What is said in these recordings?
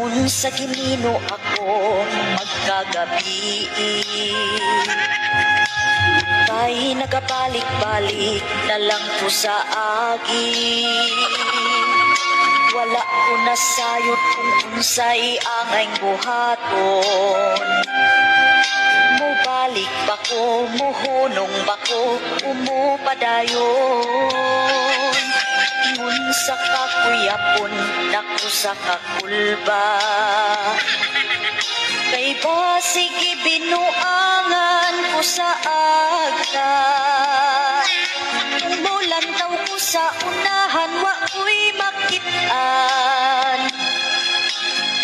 Ingon sa Ginoo ako magkagabi, kay nagabalik-balik na lang ko sa agi. Wala ko nasayod kung unsay angay buhaton. Mubalik ba ko, muhunong ba ko, umupadayon. Ingon sa kakuyapon, naku sa kakulba. Kay basig ibinuangan ko sa agta. Kung mulantaw ko sa unahan, wa ko'y makitaan.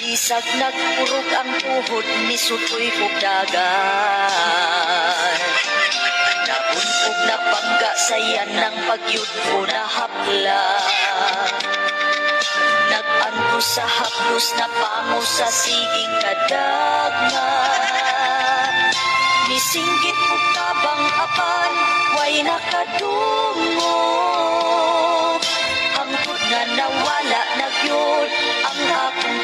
Isag nagpurog ang tuhod ni sutoy kog dagan. Nabuntog na pangga sayan ng pagyud ko na hapla. Nag-anto sa haplos na pango sa siging kadagna. Nisinggit ko kabang apan, way nakadungo. Hangtod nga nawala na gyud ang akong